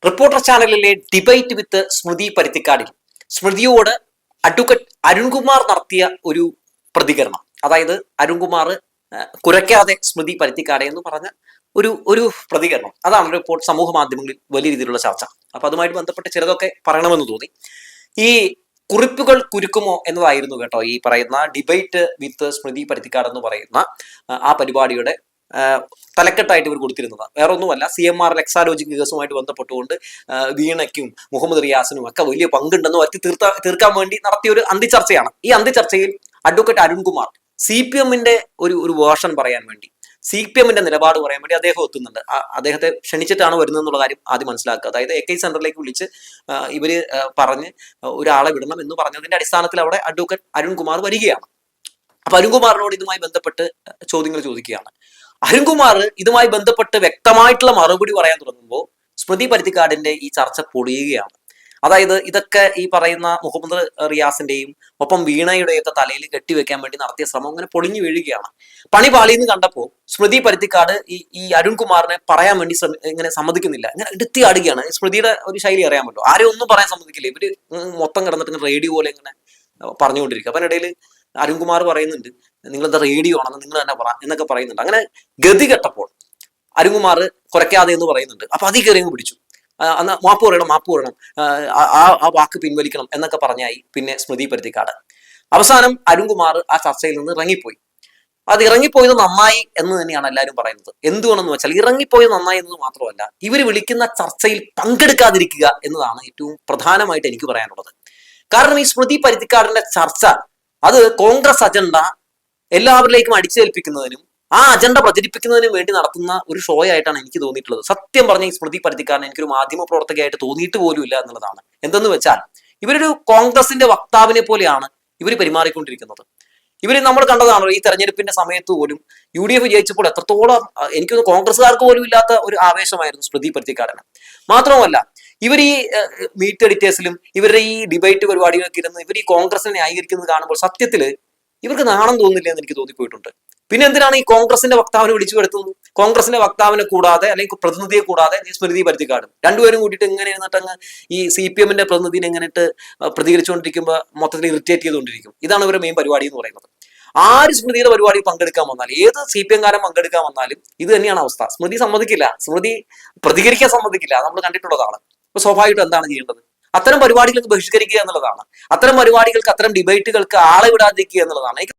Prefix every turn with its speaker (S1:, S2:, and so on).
S1: Reporter ചാനലിലെ debate with Smriti പരുത്തിക്കാടിൽ സ്മൃതിയോട് അഡ്വക്കേറ്റ് അരുൺകുമാർ നടത്തിയ ഒരു പ്രതികരണം, അതായത് അരുൺകുമാർ കുരയ്ക്കാതെ സ്മൃതി പരുത്തിക്കാട് എന്ന് പറഞ്ഞ ഒരു പ്രതികരണം, അതാണ് ഇപ്പോൾ സമൂഹ മാധ്യമങ്ങളിൽ വലിയ രീതിയിലുള്ള ചർച്ച. അപ്പൊ അതുമായിട്ട് ബന്ധപ്പെട്ട് ചിലതൊക്കെ പറയണമെന്ന് തോന്നി. ഈ കുറിപ്പുകൾ കുരുക്കുമോ എന്നതായിരുന്നു കേട്ടോ ഈ പറയുന്ന ഡിബേറ്റ് വിത്ത് സ്മൃതി പരുത്തിക്കാട് എന്ന് പറയുന്ന ആ പരിപാടിയുടെ തലക്കെട്ടായിട്ട് ഇവർ കൊടുത്തിരുന്നത്. വേറെ ഒന്നുമല്ല, CMR എക്സാലോജിക് കേസുമായിട്ട് ബന്ധപ്പെട്ടുകൊണ്ട് വീണയ്ക്കും മുഹമ്മദ് റിയാസിനും ഒക്കെ വലിയ പങ്കുണ്ടെന്ന് വരുത്തി തീർക്കാൻ വേണ്ടി നടത്തിയ ഒരു അന്തിച്ചർച്ചയാണ്. ഈ അന്തിച്ചർച്ചയിൽ അഡ്വക്കേറ്റ് അരുൺകുമാർ CPM-ന്റെ ഒരു വേർഷൻ പറയാൻ വേണ്ടി, CPM-ന്റെ നിലപാട് പറയാൻ വേണ്ടി അദ്ദേഹം എത്തുന്നുണ്ട്. അദ്ദേഹത്തെ ക്ഷണിച്ചിട്ടാണ് വരുന്നത് എന്നുള്ള കാര്യം ആദ്യം മനസ്സിലാക്കുക. അതായത് AK സെന്ററിലേക്ക് വിളിച്ച് ഇവര് പറഞ്ഞ് ഒരാളെ വിടണം എന്ന് പറഞ്ഞതിന്റെ അടിസ്ഥാനത്തിൽ അവിടെ അഡ്വക്കേറ്റ് അരുൺകുമാർ വരികയാണ്. അപ്പൊ അരുൺകുമാറിനോട് ഇതുമായി ബന്ധപ്പെട്ട് ചോദ്യങ്ങൾ ചോദിക്കുകയാണ്. അരുൺകുമാർ ഇതുമായി ബന്ധപ്പെട്ട് വ്യക്തമായിട്ടുള്ള മറുപടി പറയാൻ തുടങ്ങുമ്പോൾ സ്മൃതി പരുത്തിക്കാടിന്റെ ഈ ചർച്ച പൊളിയുകയാണ്. അതായത് ഇതൊക്കെ ഈ പറയുന്ന മുഹമ്മദ് റിയാസിന്റെയും ഒപ്പം വീണയുടെയൊക്കെ തലയിൽ കെട്ടിവെക്കാൻ വേണ്ടി നടത്തിയ ശ്രമം ഇങ്ങനെ പൊളിഞ്ഞു വീഴുകയാണ്. പണി പാളിയെന്ന് കണ്ടപ്പോൾ സ്മൃതി പരുത്തിക്കാട് ഈ അരുൺകുമാറിനെ പറയാൻ വേണ്ടി ഇങ്ങനെ സമ്മതിക്കുന്നില്ല, ഇങ്ങനെ എടുത്തി ആടുകയാണ്. സ്മൃതിയുടെ ഒരു ശൈലി അറിയാൻ പറ്റും, ആരെയും ഒന്നും പറയാൻ സമ്മതിക്കില്ല. ഇവര് മൊത്തം കിടന്നിട്ട് റേഡിയോ പോലെ ഇങ്ങനെ പറഞ്ഞുകൊണ്ടിരിക്കുക. അപ്പൊ അതിനിടയിൽ അരുൺകുമാർ പറയുന്നുണ്ട്, നിങ്ങളെന്താ റേഡിയോ ആണെന്ന് നിങ്ങൾ തന്നെ പറ എന്നൊക്കെ പറയുന്നുണ്ട്. അങ്ങനെ ഗതി കെട്ടപ്പോൾ അരുൺകുമാർ കുറയ്ക്കാതെ എന്ന് പറയുന്നുണ്ട്. അപ്പൊ അതി കയറി പിടിച്ചു, അന്ന് മാപ്പ് പറയണം, ആ വാക്ക് പിൻവലിക്കണം എന്നൊക്കെ പറഞ്ഞായി പിന്നെ സ്മൃതി പരുത്തിക്കാട്. അവസാനം അരുൺകുമാർ ആ ചർച്ചയിൽ നിന്ന് ഇറങ്ങിപ്പോയി. അത് ഇറങ്ങിപ്പോയത് നന്നായി എന്ന് തന്നെയാണ് എല്ലാവരും പറയുന്നത്. എന്തുകൊണ്ടെന്ന് വെച്ചാൽ ഇറങ്ങിപ്പോയത് നന്നായി എന്നത് മാത്രമല്ല, ഇവർ വിളിക്കുന്ന ചർച്ചയിൽ പങ്കെടുക്കാതിരിക്കുക എന്നതാണ് ഏറ്റവും പ്രധാനമായിട്ട് എനിക്ക് പറയാനുള്ളത്. കാരണം ഈ സ്മൃതി പരുത്തിക്കാടിന്റെ ചർച്ച അത് കോൺഗ്രസ് അജണ്ട എല്ലാവരിലേക്കും അടിച്ചേൽപ്പിക്കുന്നതിനും ആ അജണ്ട പ്രചരിപ്പിക്കുന്നതിനും വേണ്ടി നടത്തുന്ന ഒരു ഷോ ആയിട്ടാണ് എനിക്ക് തോന്നിയിട്ടുള്ളത്. സത്യം പറഞ്ഞ ഈ സ്മൃതി പരുത്തിക്കാരനെ എനിക്കൊരു മാധ്യമ പ്രവർത്തകയായിട്ട് തോന്നിയിട്ട് പോലും ഇല്ല എന്നുള്ളതാണ്. എന്തെന്ന് വെച്ചാൽ ഇവരൊരു കോൺഗ്രസിന്റെ വക്താവിനെ പോലെയാണ് ഇവർ പെരുമാറിക്കൊണ്ടിരിക്കുന്നത്. ഇവര് നമ്മൾ കണ്ടതാണല്ലോ ഈ തെരഞ്ഞെടുപ്പിന്റെ സമയത്ത് പോലും UDF ജയിച്ചപ്പോൾ എത്രത്തോളം എനിക്കൊന്ന് കോൺഗ്രസ്സുകാർക്ക് പോലും ഇല്ലാത്ത ഒരു ആവേശമായിരുന്നു സ്മൃതി പരുത്തിക്കാരന്. മാത്രവുമല്ല, ഇവർ ഈ മീറ്റ് എഡിറ്റേഴ്സിലും ഇവരുടെ ഈ ഡിബേറ്റ് പരിപാടികളൊക്കെ ഇരുന്ന് ഇവർ ഈ കോൺഗ്രസിനെ ന്യായീകരിക്കുന്നത് കാണുമ്പോൾ സത്യത്തില് ഇവർക്ക് നാണം തോന്നില്ല എന്ന് എനിക്ക് തോന്നിപ്പോയിട്ടുണ്ട്. പിന്നെ എന്തിനാണ് ഈ കോൺഗ്രസിന്റെ വക്താവിനെ വിളിച്ചു വരുത്തുന്നത്? കോൺഗ്രസിന്റെ വക്താവിനെ കൂടാതെ അല്ലെങ്കിൽ പ്രതിനിധിയെ കൂടാതെ സ്മൃതി പരുത്തിക്കാടും രണ്ടുപേരും കൂട്ടിയിട്ട് ഇങ്ങനെ ഇരുന്നിട്ട് അങ്ങ് ഈ CPM-ന്റെ പ്രതിനിധിനെ എങ്ങനെയിട്ട് പ്രതികരിച്ചുകൊണ്ടിരിക്കുമ്പോൾ മൊത്തത്തിൽ ഇറിറ്റേറ്റ് ചെയ്തുകൊണ്ടിരിക്കും. ഇതാണ് ഇവരുടെ മെയിൻ പരിപാടി എന്ന് പറയുന്നത്. ആര് സ്മൃതിയുടെ പരിപാടി പങ്കെടുക്കാൻ വന്നാലും, ഏത് CPM-കാരൻ പങ്കെടുക്കാൻ വന്നാലും ഇത് തന്നെയാണ് അവസ്ഥ. സ്മൃതി സമ്മതിക്കില്ല, സ്മൃതി പ്രതികരിക്കാൻ സമ്മതിക്കില്ല, നമ്മൾ കണ്ടിട്ടുള്ളതാണ്. അപ്പൊ സ്വാഭാവികമായിട്ടും എന്താണ് ചെയ്യേണ്ടത്? അത്തരം പരിപാടികൾക്ക് ബഹിഷ്കരിക്കുക എന്നുള്ളതാണ്. അത്തരം പരിപാടികൾക്ക്, അത്തരം ഡിബേറ്റുകൾക്ക് ആളെ വിടാതിരിക്കുക എന്നുള്ളതാണ്.